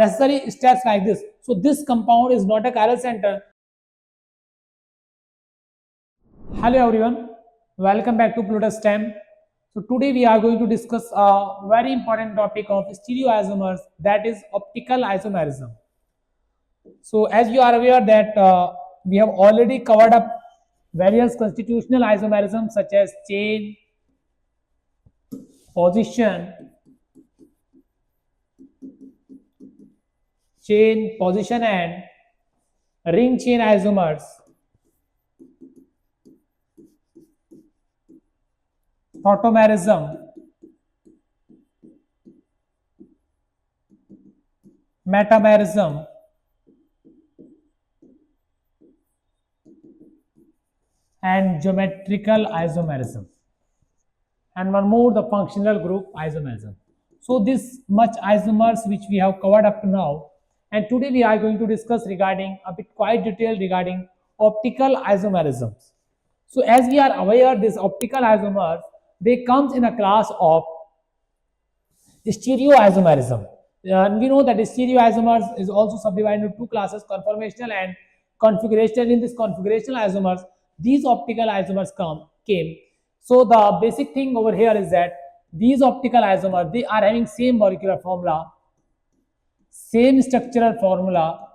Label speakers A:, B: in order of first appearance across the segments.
A: necessary steps like this. So this compound is not a chiral center. Hello everyone, welcome back to Plutus STEM. So today we are going to discuss a very important topic of stereoisomers, that is optical isomerism. So as you are aware that we have already covered up various constitutional isomerisms such as chain, position, and ring chain isomers, tautomerism, metamerism, and geometrical isomerism, and one more, the functional group isomerism. So this much isomers which we have covered up to now, and today we are going to discuss regarding a bit quite detailed regarding optical isomerisms. So as we are aware, this optical isomers, they comes in a class of stereoisomerism. And we know that stereoisomers is also subdivided into two classes, conformational and configurational. In this configurational isomers, these optical isomers came. So the basic thing over here is that these optical isomers, they are having same molecular formula, same structural formula,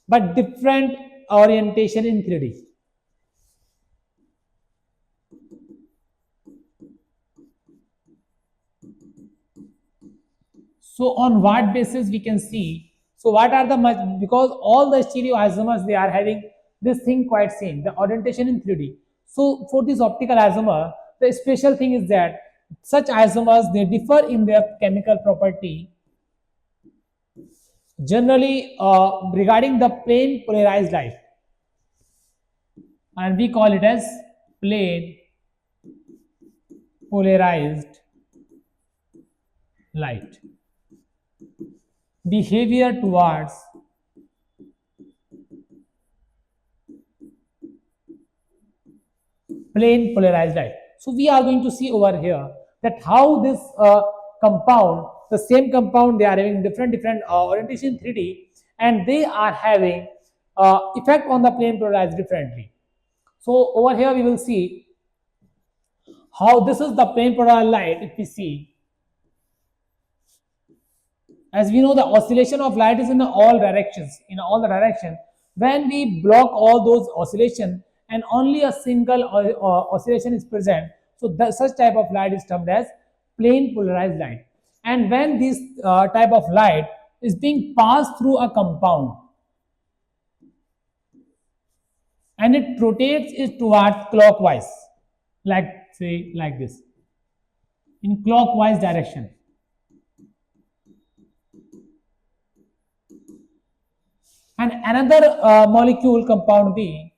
A: but different orientation in 3D. So on what basis we can see? So what are the, because all the stereoisomers, they are having this thing quite same, the orientation in 3D. So for this optical isomer, the special thing is that such isomers, they differ in their chemical property, generally regarding the plane polarized light, and we call it as plane polarized light. Behavior towards plane polarized light. So we are going to see over here that how this compound, the same compound, they are having different orientation 3D, and they are having effect on the plane polarized differently. So over here we will see how this is the plane polarized light. If we see, as we know, the oscillation of light is in all directions, when we block all those oscillation and only a single oscillation is present, so such type of light is termed as plane polarized light. And when this type of light is being passed through a compound and it rotates it towards clockwise, like say like this, in clockwise direction, and another molecule, compound B,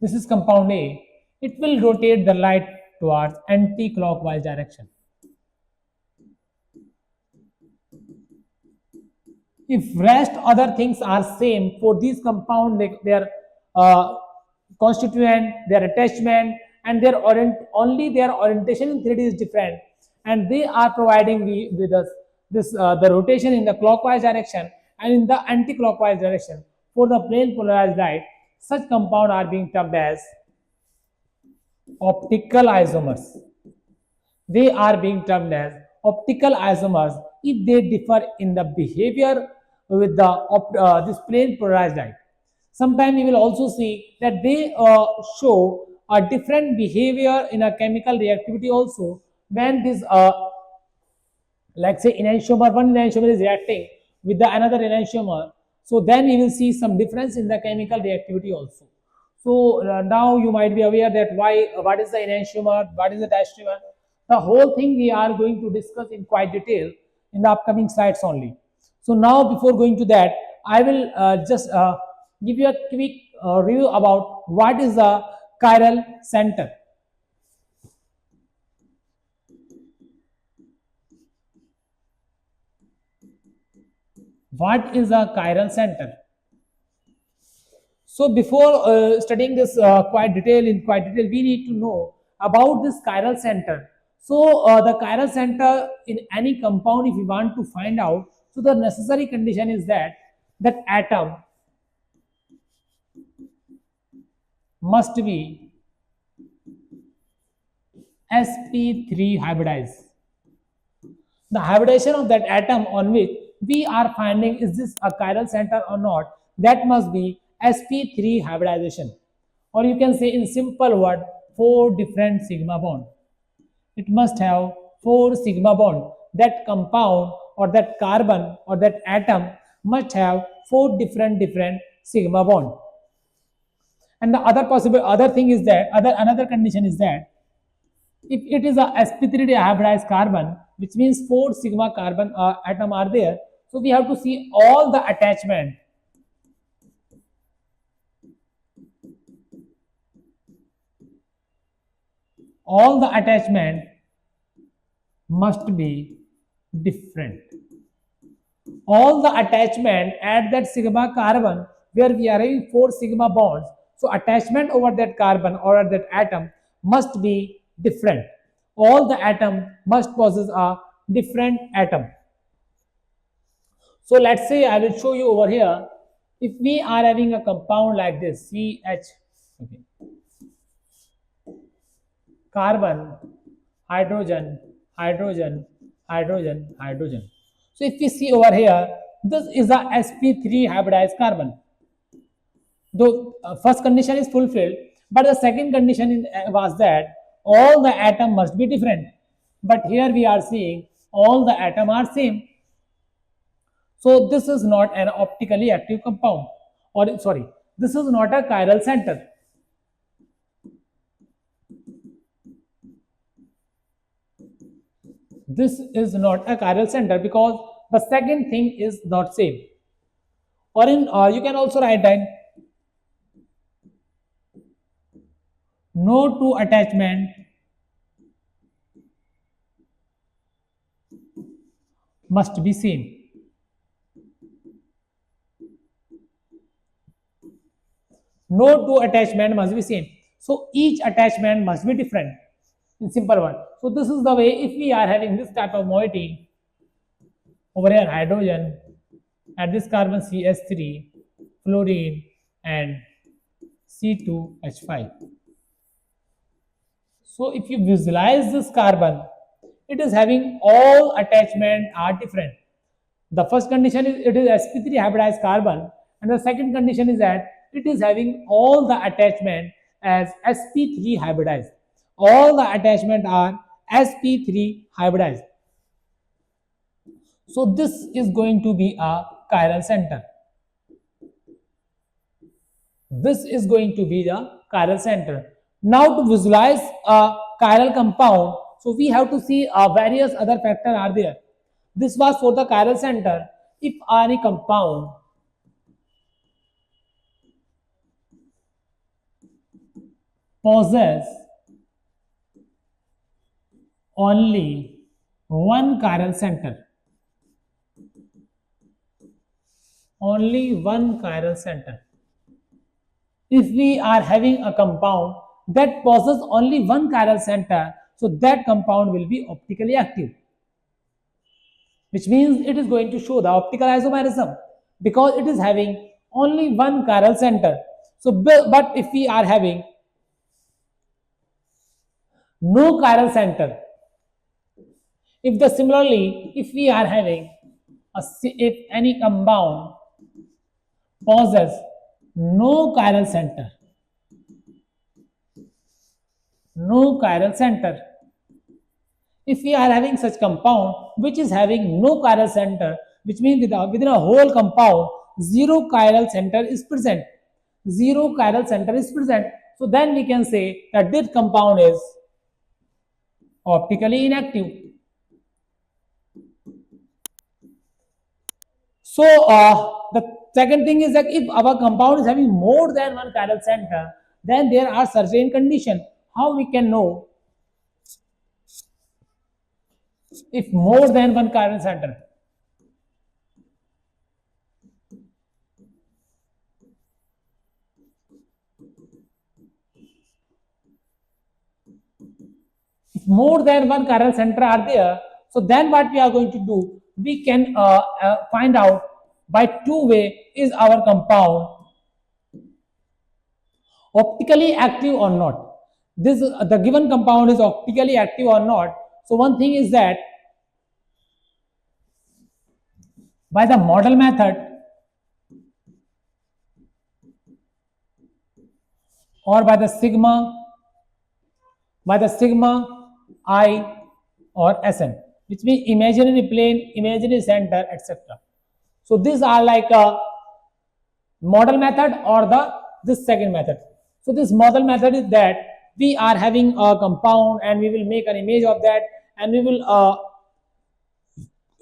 A: this is compound A, it will rotate the light towards anti-clockwise direction. If rest other things are same for these compound, like their constituent, their attachment, and their only their orientation in 3D is different, and they are providing with us this the rotation in the clockwise direction and in the anti-clockwise direction for the plane polarized light, such compound are being termed as optical isomers. They are being termed as optical isomers if they differ in the behavior with the this plane polarized light. Sometimes we will also see that they show a different behavior in a chemical reactivity also when this like say enantiomer, one enantiomer is reacting with the another enantiomer, so then we will see some difference in the chemical reactivity also. So now you might be aware that what is the enantiomer, what is the diastereomer. The whole thing we are going to discuss in quite detail in the upcoming slides only. So now before going to that, I will just give you a quick review about what is the chiral center. What is a chiral center? So before studying this quite detail, we need to know about this chiral center. So the chiral center in any compound, if you want to find out, so the necessary condition is that atom must be sp3 hybridized. The hybridization of that atom on which we are finding is this a chiral center or not, that must be sp3 hybridization, or you can say in simple word, 4 different sigma bond. It must have 4 sigma bond. That compound or that carbon or that atom must have 4 different sigma bond. And the other possible other thing is that another condition is that if it is a sp3 hybridized carbon, which means 4 sigma carbon atom are there, so we have to see all the attachment must be different. All the attachment at that sigma carbon where we are having 4 sigma bonds, so attachment over that carbon or at that atom must be different. All the atom must possess a different atom. So let's say I will show you over here, if we are having a compound like this CH, okay, carbon, hydrogen, hydrogen, hydrogen, hydrogen. So if we see over here, this is a sp3 hybridized carbon. Though first condition is fulfilled, but the second condition was that all the atom must be different. But here we are seeing all the atom are same. So this is not an optically active compound, or sorry, this is not a chiral center. This is not a chiral center because the second thing is not same. Or in you can also write that no two attachment must be same. No two attachment must be same. So each attachment must be different. In simple word. So this is the way if we are having this type of moiety over here, hydrogen at this carbon CH3, fluorine and C2H5. So if you visualize this carbon, it is having all attachment are different. The first condition is it is sp3 hybridized carbon, and the second condition is that it is having all the attachment as sp3 hybridized. All the attachment are sp3 hybridized. So this is going to be a chiral center. This is going to be the chiral center. Now to visualize a chiral compound, so we have to see various other factors are there. This was for the chiral center. If any compound possess only one chiral center, only one chiral center. If we are having a compound that possesses only one chiral center, so that compound will be optically active, which means it is going to show the optical isomerism because it is having only one chiral center. So, but if we are having no chiral center, if the similarly, if we are having if any compound possess no chiral center, no chiral center. If we are having such compound which is having no chiral center, which means within a whole compound, zero chiral center is present. Zero chiral center is present. So then we can say that this compound is optically inactive. So the second thing is that if our compound is having more than one chiral center, then there are certain conditions. How we can know if more than one chiral center? If more than one chiral center are there, so then what we are going to do, we can find out by two way, is our compound optically active or not. This the given compound is optically active or not. So one thing is that by the model method or by the sigma I or Sn, which means imaginary plane, imaginary center, etc. So these are like a model method or this second method. So this model method is that we are having a compound and we will make an image of that, and we will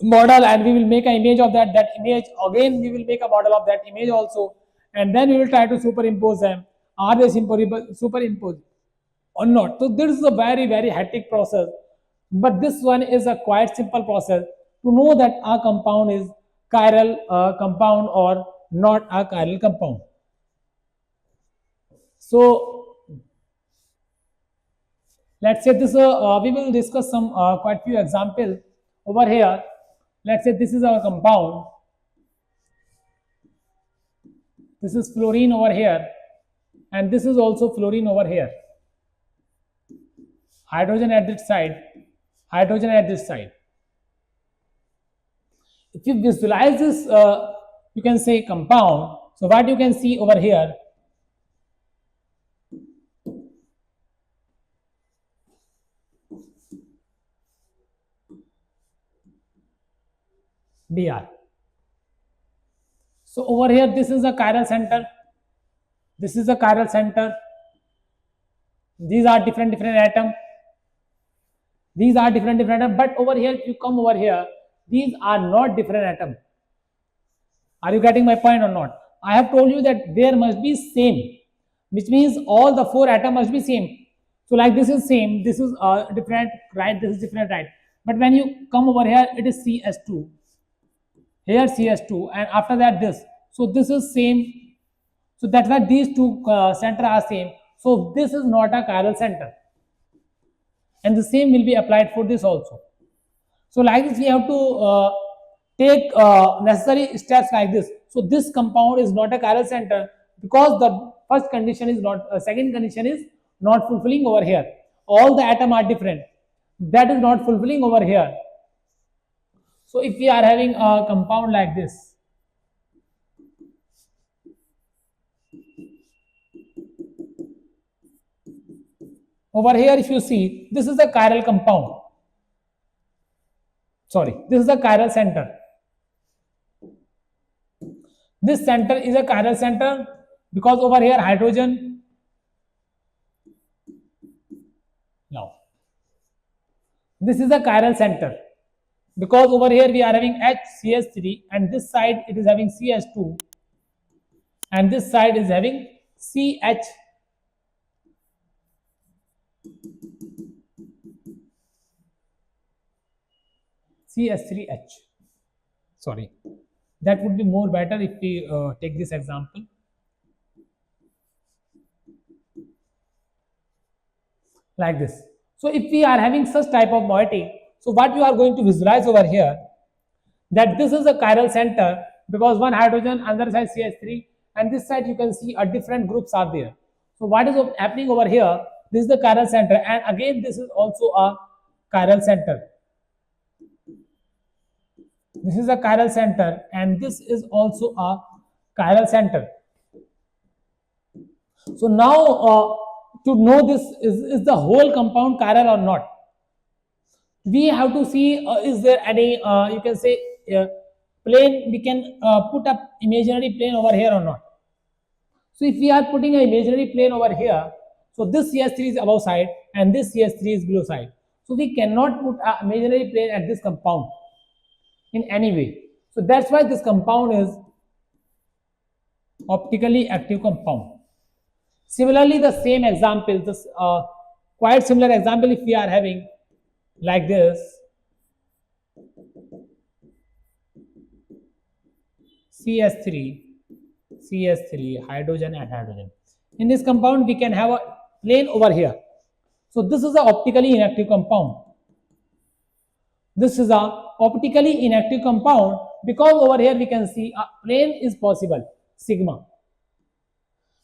A: model, and we will make an image of that image again, we will make a model of that image also, and then we will try to superimpose them. Are they superimposed or not? So this is a very hectic process, but this one is a quite simple process to know that a compound is chiral compound or not a chiral compound. So let's say this we will discuss some quite few examples over here. Let's say this is our compound, this is fluorine over here, and this is also fluorine over here, hydrogen at this side, hydrogen at this side. If you visualize this you can say compound, so what you can see over here, Br. So over here this is a chiral center, this is a chiral center, these are different atoms, these are different atoms, but over here if you come over here, these are not different atoms. Are you getting my point or not? I have told you that there must be same, which means all the four atoms must be same. So like this is same, this is different, right, this is different, right, but when you come over here it is CS2, here CS2, and after that this, so this is same, so that's why these two center are same, so this is not a chiral center, and the same will be applied for this also. So like this we have to take necessary steps like this. So this compound is not a chiral center because the first condition is not, second condition is not fulfilling over here, all the atoms are different, that is not fulfilling over here. So if we are having a compound like this, over here if you see, this is a chiral compound, sorry, this is a chiral center, this center is a chiral center because over here hydrogen, now this is a chiral center because over here we are having HCS3, and this side it is having CS2, and this side is having CS3H. Sorry, that would be more better if we take this example. Like this. So if we are having such type of moiety, so what you are going to visualize over here, that this is a chiral center because one hydrogen, another side CS3, and this side you can see a different groups are there. So what is happening over here, this is the chiral center, and again this is also a chiral center. This is a chiral center, and this is also a chiral center. So now to know this, is the whole compound chiral or not, we have to see is there any you can say plane, we can put up imaginary plane over here or not. So if we are putting an imaginary plane over here, so this CS3 is above side and this CS3 is below side, so we cannot put an imaginary plane at this compound in any way. So that's why this compound is optically active compound. Similarly, the same example, this quite similar example, if we are having like this, CS3, hydrogen and hydrogen. In this compound, we can have a plane over here. So this is a optically inactive compound. This is a optically inactive compound because over here we can see a plane is possible, sigma.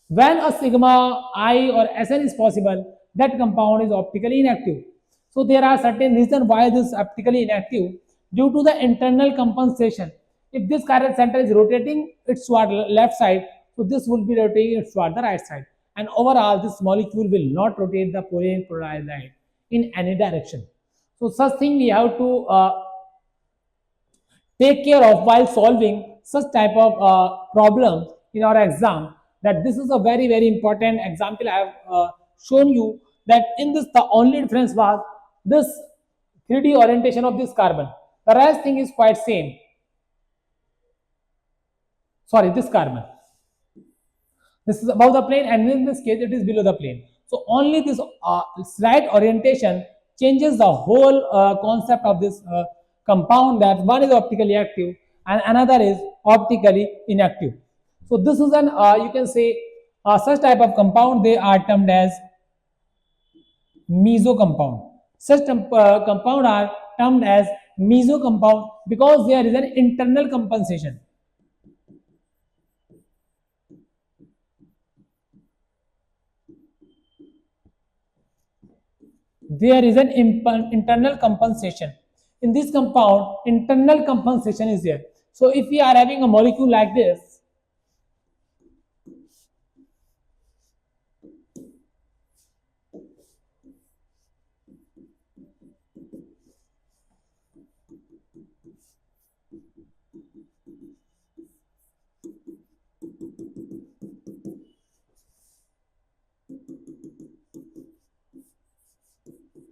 A: When a sigma I or Sn is possible, that compound is optically inactive. So there are certain reasons why this is optically inactive due to the internal compensation. If this chiral center is rotating its toward left side, so this will be rotating its toward the right side. And overall, this molecule will not rotate the polarized light in any direction. So such thing we have to take care of while solving such type of problems in our exam. That this is a very important example I have shown you, that in this the only difference was this 3D orientation of this carbon. The rest thing is quite same. Sorry, this carbon. This is above the plane, and in this case it is below the plane. So only this slight orientation changes the whole concept of this compound, that one is optically active and another is optically inactive. So this is an you can say such type of compound, they are termed as meso compound. Such compound are termed as meso compound because there is an internal compensation. There is an internal compensation. In this compound, internal compensation is there. So if we are having a molecule like this,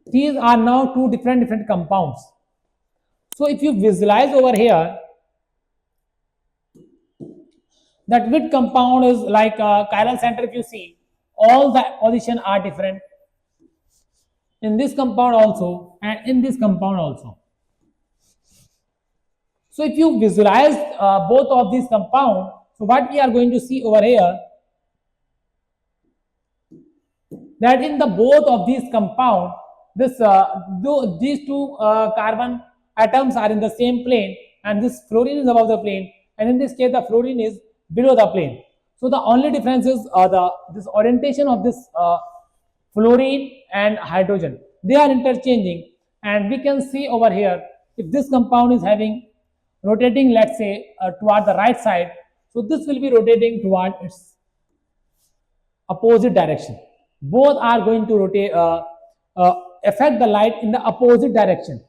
A: these are now two different compounds. So if you visualize over here, that which compound is like a chiral center, if you see, all the position are different in this compound also and in this compound also. So if you visualize both of these compounds, so what we are going to see over here, that in the both of these compound, this these two carbon atoms are in the same plane, and this fluorine is above the plane, and in this case the fluorine is below the plane. So the only difference is this orientation of this fluorine and hydrogen, they are interchanging. And we can see over here, if this compound is having rotating, let's say toward the right side, so this will be rotating toward its opposite direction. Both are going to rotate affect the light in the opposite direction.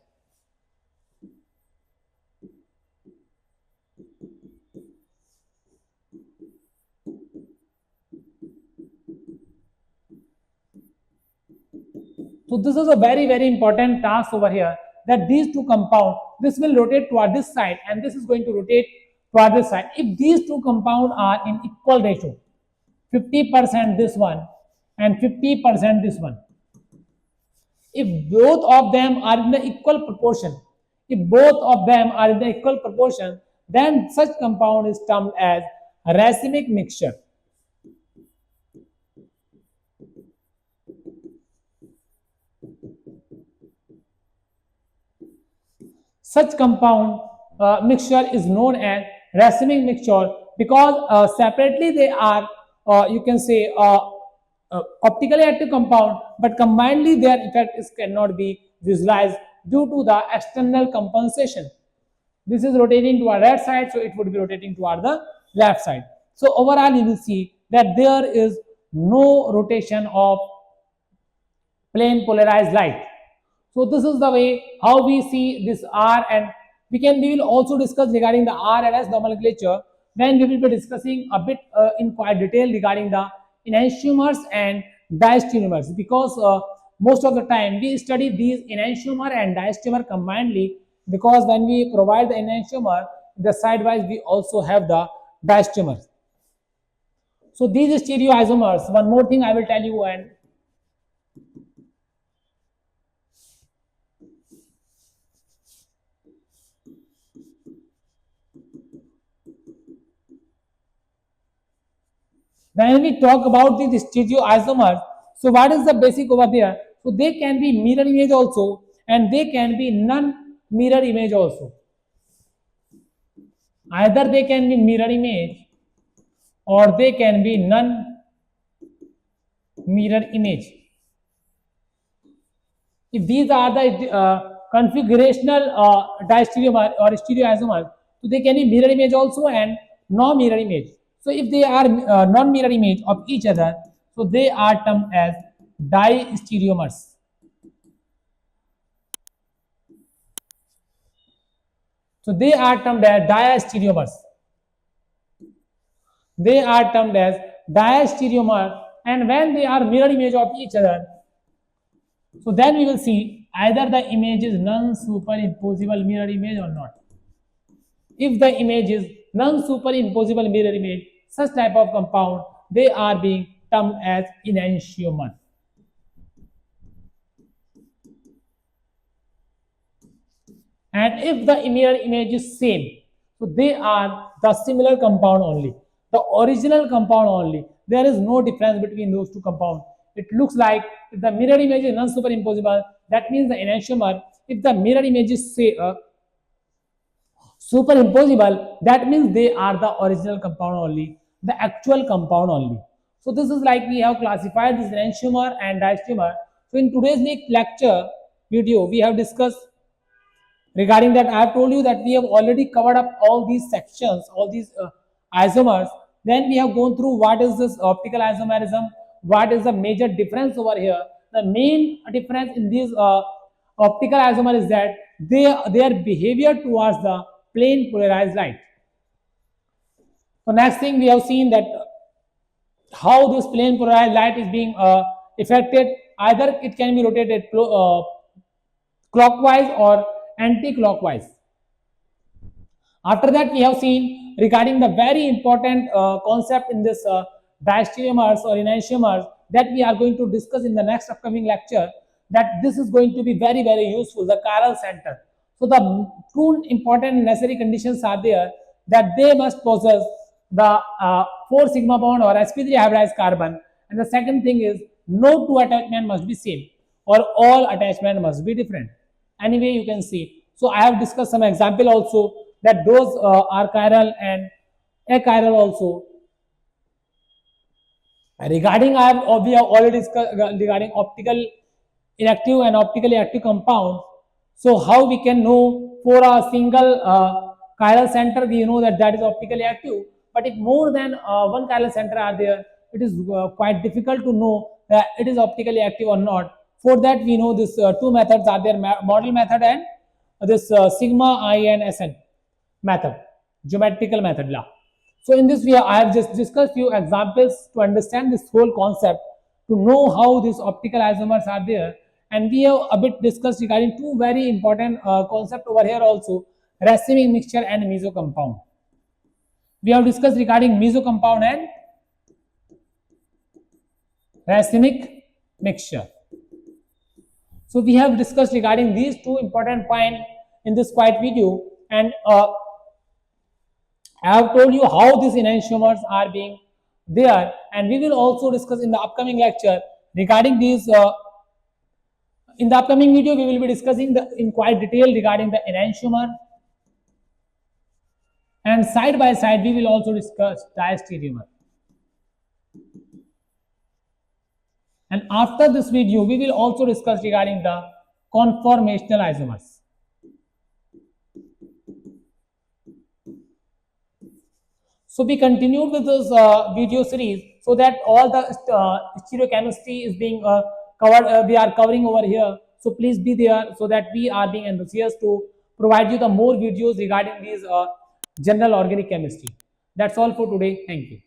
A: So this is a very important task over here, that these two compounds, this will rotate toward this side and this is going to rotate toward this side. If these two compounds are in equal ratio, 50% this one and 50% this one, if both of them are in the equal proportion, then such compound is termed as a racemic mixture. Such compound mixture is known as racemic mixture because separately they are you can say optically active compound, but combinedly their effect cannot be visualized due to the external compensation. This is rotating toward right side, so it would be rotating toward the left side. So overall you will see that there is no rotation of plane polarized light. So this is the way how we see this R, and we will also discuss regarding the R and S nomenclature when we will be discussing a bit in quite detail regarding the enantiomers and diastereomers, because most of the time we study these enantiomer and diastereomer combinedly, because when we provide the enantiomer, the sidewise we also have the diastereomers. So these stereoisomers, one more thing I will tell you, and when we talk about the stereoisomers, so what is the basic over there? So they can be mirror image also, and they can be non-mirror image also. Either they can be mirror image or they can be non-mirror image. If these are the configurational diastereomer or stereoisomers, so they can be mirror image also and non-mirror image. So if they are non-mirror image of each other, so they are termed as diastereomers. So they are termed as diastereomers. They are termed as diastereomer, and when they are mirror image of each other, so then we will see either the image is non-superimposable mirror image or not. If the image is non-superimposable mirror image, such type of compound, they are being termed as enantiomer. And if the mirror image is same, so they are the similar compound only, the original compound only. There is no difference between those two compounds. It looks like if the mirror image is non-superimposable, that means the enantiomer. If the mirror image is say superimposable, that means they are the original compound only, the actual compound only. So this is like we have classified this enantiomer and diastereomer. So in today's lecture video, we have discussed regarding that. I have told you that we have already covered up all these sections, all these isomers. Then we have gone through what is this optical isomerism, what is the major difference over here. The main difference in these optical isomer is that their behavior towards the plane polarized light. So next thing we have seen that how this plane polarized light is being affected. Either it can be rotated clockwise or anti-clockwise. After that, we have seen regarding the very important concept in this diastereomers or enantiomers that we are going to discuss in the next upcoming lecture, that this is going to be very, very useful, the chiral center. So the two important necessary conditions are there, that they must possess the 4 sigma bond or sp3 hybridized carbon, and the second thing is no two attachment must be same or all attachment must be different. Anyway, you can see. So I have discussed some example also, that those are chiral and achiral also. Regarding we have already discussed regarding optical inactive and optically active compounds. So how we can know for a single chiral center, we know that that is optically active. But if more than one chiral center are there, it is quite difficult to know that it is optically active or not. For that, we know this two methods are there: model method and this sigma I and Sn method, geometrical method. So in this I have just discussed few examples to understand this whole concept, to know how these optical isomers are there. And we have a bit discussed regarding two very important concepts over here also, racemic mixture and meso compound. We have discussed regarding meso compound and racemic mixture. So we have discussed regarding these two important points in this quiet video, and I have told you how these enantiomers are being there, and we will also discuss in the upcoming lecture regarding these. In the upcoming video, we will be discussing in quite detail regarding the enantiomer, and side by side we will also discuss diastereomer. And after this video, we will also discuss regarding the conformational isomers. So we continued with this video series, so that all the stereochemistry is being covered. We are covering over here. So please be there, so that we are being enthusiastic to provide you the more videos regarding these general organic chemistry. That's all for today. Thank you.